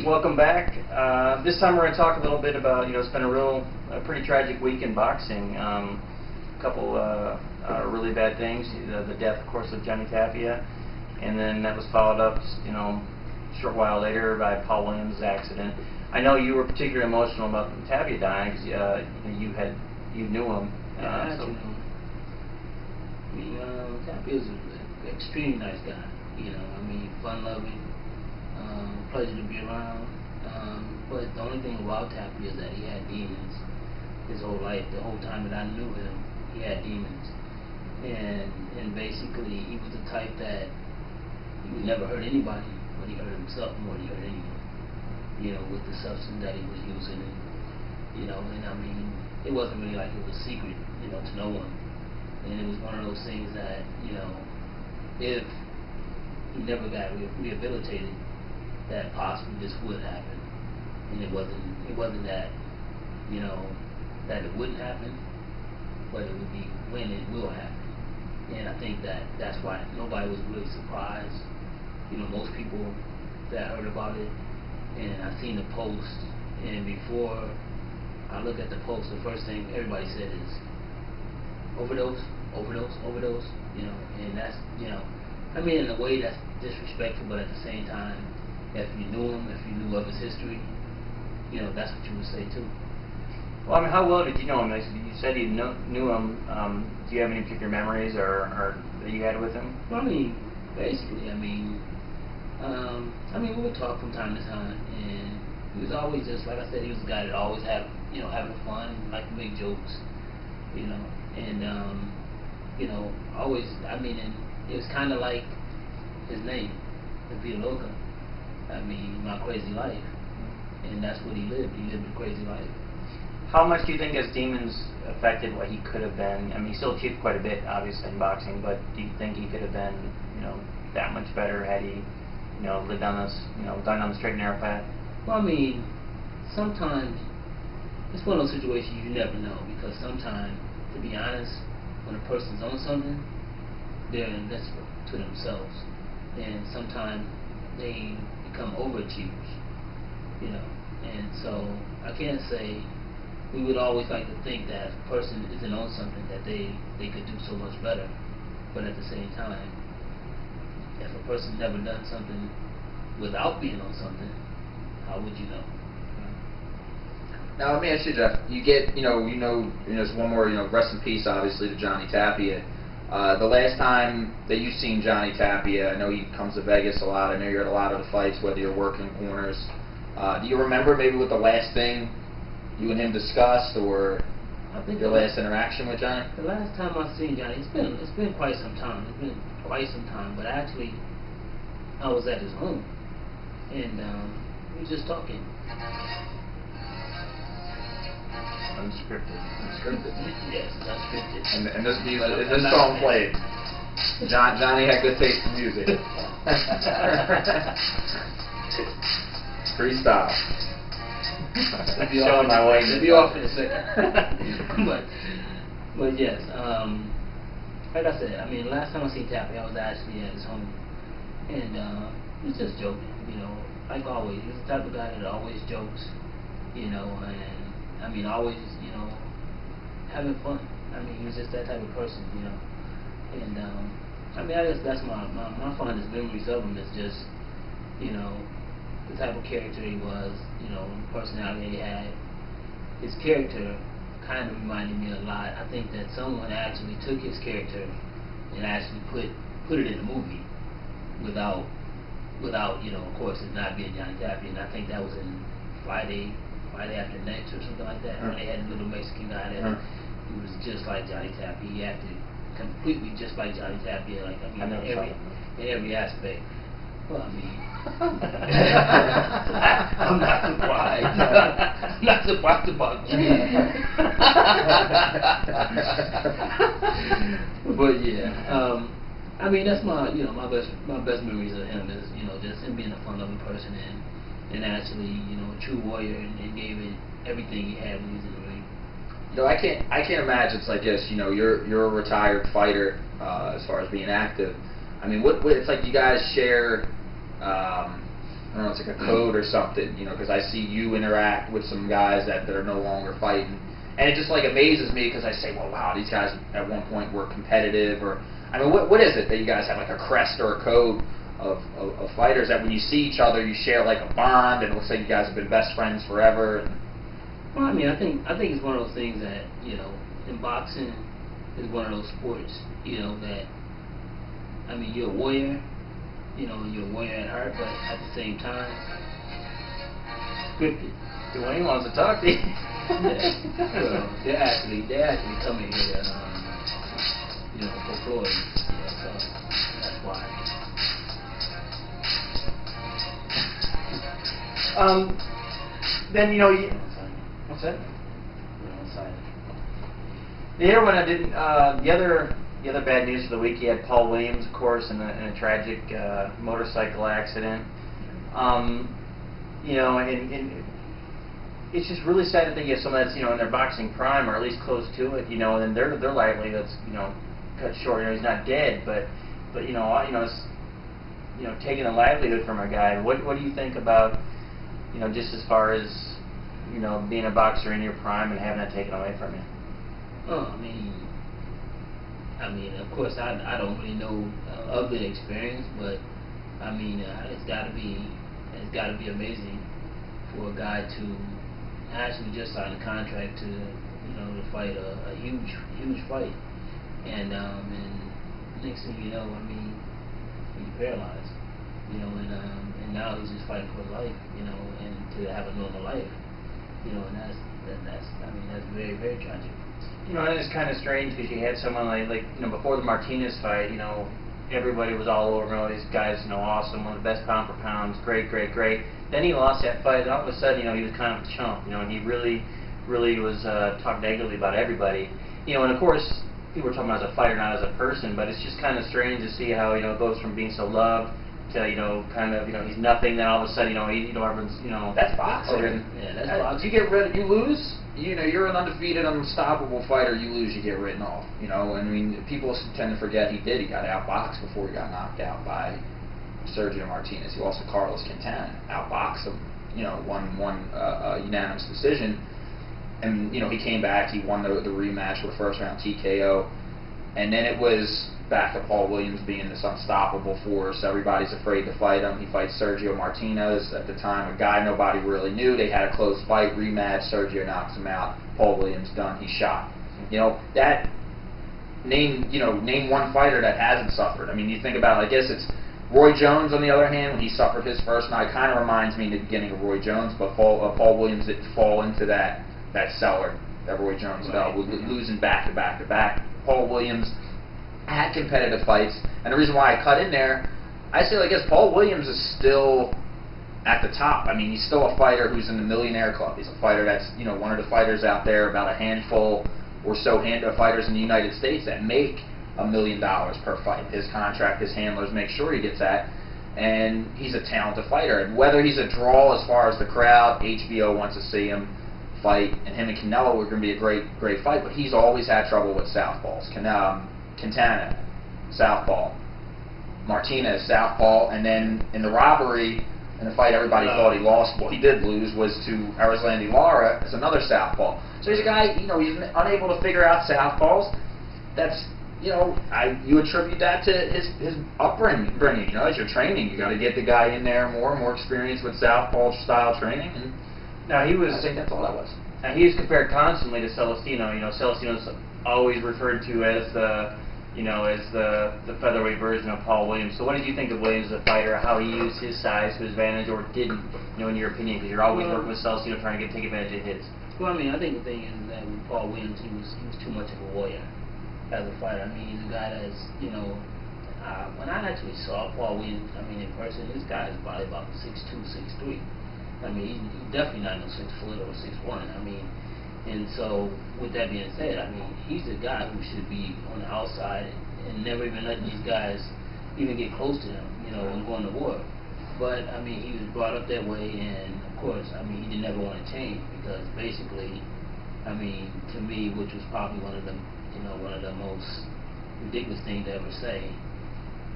welcome back. This time we're going to talk a little bit about, it's been a pretty tragic week in boxing. A couple really bad things. The death, of course, of Johnny Tapia, and then that was followed up, a short while later by Paul Williams' accident. I know you were particularly emotional about Tapia dying because you knew him. Tapia was an extremely nice guy. Fun-loving, pleasure to be around. But the only thing about Tapia is that he had demons. His whole life, the whole time that I knew him, he had demons. And basically, he was the type that he would never hurt anybody, but he hurt himself more than he hurt anyone. With the substance that he was using, it wasn't really like it was secret, to no one. And it was one of those things that, if he never got rehabilitated, that possibly this would happen. And it wasn't that, that it wouldn't happen, but it would be when it will happen. And I think that's why nobody was really surprised. Most people that heard about it, and I seen the post, and before I look at the post, the first thing everybody said is overdose, and that's, in a way that's disrespectful, but at the same time, if you knew him, if you knew of his history, that's what you would say too. Well, how well did you know him? You said you knew him. Do you have any particular memories or that you had with him? Well, basically, we would talk from time to time, and he was always just, like I said, he was a guy that always had, having fun, like to make jokes, always, and it was kind of like his name, the Vida Loca. My crazy life, and that's what he lived. He lived a crazy life. How much do you think his demons affected what he could have been? He still achieved quite a bit, obviously, in boxing, but do you think he could have been, that much better had he, lived on this, gone on the straight and narrow path? Well, sometimes it's one of those situations you never know, because sometimes, to be honest, when a person's on something, they're invincible to themselves, and sometimes they become overachievers, and so I can't say. We would always like to think that if a person isn't on something that they could do so much better, but at the same time, if a person never done something without being on something, how would you know? Now let me ask you, Jeff. You get, there's one more, rest in peace, obviously, to Johnny Tapia. The last time that you've seen Johnny Tapia, I know he comes to Vegas a lot. I know you're at a lot of the fights, whether you're working corners. Do you remember maybe what the last thing you and him discussed, or I think your last interaction with Johnny? The last time I've seen Johnny, it's been quite some time. But actually, I was at his home, and we were just talking. Unscripted. Yes, it's unscripted. And this song played. Johnny had good taste in music. Freestyle. Showing my way. It'll be off in a second. but yes, like I said, last time I seen Tapia, I was actually at his home, and he was just joking, like always. He was the type of guy that always jokes, and always, having fun. He was just that type of person, and I guess that's my fondest memories of him is just, the type of character he was, the personality he had. His character kind of reminded me a lot. I think that someone actually took his character and actually put it in a movie without, of course, it not being Johnny Tapia. And I think that was in Friday After Next or something like that. When they had a little Mexican guy that he was just like Johnny Tapia. He acted completely just like Johnny Tapia. In every aspect. Well, I'm not surprised. I'm not surprised about you. But yeah, that's my best memories of him is just him being a fun-loving person and actually a true warrior and gave it everything he had when he was in the ring. I can't imagine it's like this. You're a retired fighter as far as being active. What it's like you guys share I don't know, it's like a code or something, you know, because I see you interact with some guys that are no longer fighting, and it just like amazes me because I say, well, wow, these guys at one point were competitive, or I mean, what is it that you guys have, like a crest or a code of fighters that when you see each other you share like a bond and it looks like you guys have been best friends forever? Well, I mean, I think it's one of those things that, you know, in boxing is one of those sports, you know, that, I mean, you're a warrior, you know, you're a warrior at heart, but at the same time, scripted. Dwayne wants to talk to you. Well, they're actually coming here, you know, for Floyd, you know, so that's why. Then, you know, what's that? The other one I didn't. The other bad news for the week, you had Paul Williams, of course, in a tragic motorcycle accident. You know, and it's just really sad to think you have someone that's, you know, in their boxing prime or at least close to it, you know, and then their livelihood's, you know, cut short. You know, he's not dead, but you know, it's, you know, taking a livelihood from a guy. What do you think about, you know, just as far as, you know, being a boxer in your prime and having that taken away from you? Well, I mean, of course, I don't really know of the experience, but I mean, it's got to be amazing for a guy to actually just sign a contract to, you know, to fight a huge fight, and next thing you know, I mean, he's paralyzed, you know, and now he's just fighting for life, you know, and to have a normal life, you know, and that's very, very tragic. You know, and it's kind of strange because you had someone like you know, before the Martinez fight, you know, everybody was all over him. Oh, these guys, you know, awesome, one of the best pound for pounds, great. Then he lost that fight, and all of a sudden, you know, he was kind of a chump, you know, and he really was talked negatively about everybody. You know, and of course, people were talking about as a fighter, not as a person, but it's just kind of strange to see how, you know, it goes from being so loved to, you know, kind of, you know, he's nothing, then all of a sudden, you know, everyone's, you know, that's boxing. Yeah, that's boxing. You lose, you know, you're an undefeated, unstoppable fighter. You lose, you get written off. You know, and I mean, people tend to forget he got outboxed before he got knocked out by Sergio Martinez. He lost to Carlos Quintana, outboxed him. You know, won unanimous decision, and you know, he came back. He won the rematch with a first round TKO, and then it was back to Paul Williams being this unstoppable force. Everybody's afraid to fight him. He fights Sergio Martinez at the time, a guy nobody really knew. They had a close fight, rematch. Sergio knocks him out. Paul Williams done. He's shot. You know, that name one fighter that hasn't suffered. I mean, you think about it, I guess it's Roy Jones on the other hand. When he suffered his first night, kind of reminds me in the beginning of Roy Jones, but Paul Williams didn't fall into that cellar that Roy Jones fell, losing back to back to back. Paul Williams had competitive fights, and the reason why I cut in there, I say, I guess Paul Williams is still at the top. I mean, he's still a fighter who's in the millionaire club. He's a fighter that's, you know, one of the fighters out there, about a handful or so of fighters in the United States that make $1 million per fight. His contract, his handlers make sure he gets that, and he's a talented fighter. And whether he's a draw as far as the crowd, HBO wants to see him fight, and him and Canelo were going to be a great fight, but he's always had trouble with southpaws. Quintana, southpaw. Martinez, southpaw. And then in the robbery, in the fight everybody thought he lost, well, he did lose, was to Arislandi Lara as another southpaw. So he's a guy, you know, he's unable to figure out southpaws. That's, you know, you attribute that to his upbringing. You know, as you're training, you got to get the guy in there more experience with southpaw style training. And now I think that's all that was. Now he was compared constantly to Celestino. You know, Celestino's always referred to as the featherweight version of Paul Williams. So what did you think of Williams as a fighter, how he used his size to his advantage, or didn't, you know, in your opinion, because you're always working with Celestino trying to take advantage of his? Well, I mean, I think the thing is that with Paul Williams, he was too much of a warrior as a fighter. I mean, he's a guy that's, you know, when I actually saw Paul Williams, I mean, in person, this guy is probably about 6'2", 6'3". I mean, he's definitely not no 6 foot or 6'1". I mean, and so with that being said, I mean, he's a guy who should be on the outside and never even letting these guys even get close to him, you know, and going to war. But I mean, he was brought up that way, and of course, I mean, he didn't ever want to change, because basically, I mean, to me, which was probably one of the most ridiculous things to ever say,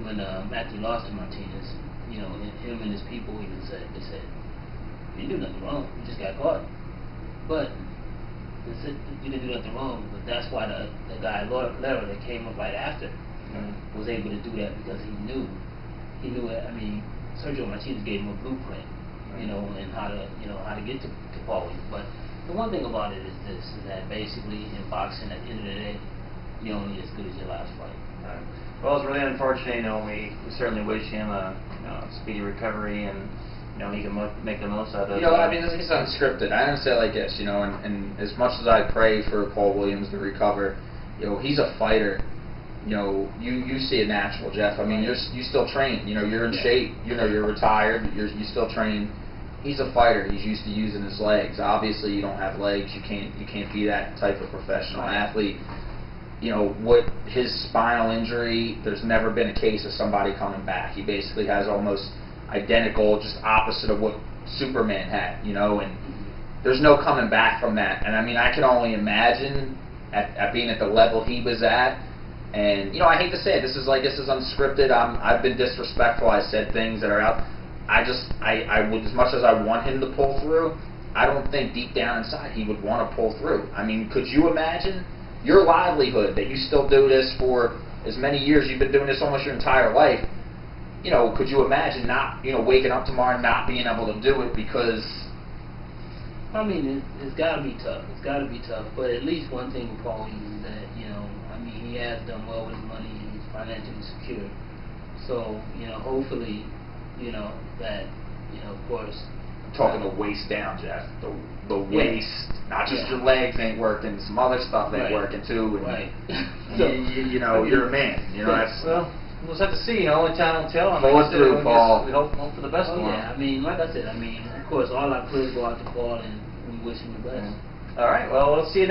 when Matthew lost to Martinez, you know, him and his people even said, they said, you didn't do nothing wrong, you just got caught. But they said you didn't do nothing wrong, but that's why the guy Lera that came up right after was able to do that, because he knew it. I mean, Sergio Martinez gave him a blueprint, you know, and how to get to Paul Williams. But the one thing about it is this: is that basically in boxing, at the end of the day, you're only as good as your last fight. Well, it's really unfortunate. You know, we certainly wish him a speedy recovery, and you know, he can make the most out of it. You know, I mean, this is unscripted. I understand like this, you know, and as much as I pray for Paul Williams to recover, you know, he's a fighter. You know, you see it natural, Jeff. I mean, you still train. You know, you're in shape. You know, you're retired. You still train. He's a fighter. He's used to using his legs. Obviously, you don't have legs. You can't be that type of professional athlete. You know, what his spinal injury, there's never been a case of somebody coming back. He basically has almost identical, just opposite of what Superman had, you know, and there's no coming back from that. And I mean, I can only imagine at being at the level he was at. And, you know, I hate to say it, this is unscripted. I've been disrespectful. I said things that are out. I would, as much as I want him to pull through, I don't think deep down inside he would want to pull through. I mean, could you imagine your livelihood, that you still do this for as many years, you've been doing this almost your entire life? You know, could you imagine not, you know, waking up tomorrow and not being able to do it because... I mean, it's got to be tough. It's got to be tough. But at least one thing with Paul Williams is that, you know, I mean, he has done well with his money and he's financially secure. So, you know, hopefully, you know, that, you know, of course... I'm talking the waist down, Jeff. The waist, not just your legs ain't working, some other stuff ain't working too. And So, you know, you're a man. You know, that's... Well, we'll just have to see. You know, only time will tell. Pull it through, Paul. We hope for the best. Yeah, I mean, like I said, I mean, of course, all our players go out to Paul and we wish him the best. All right. Well, we'll see you.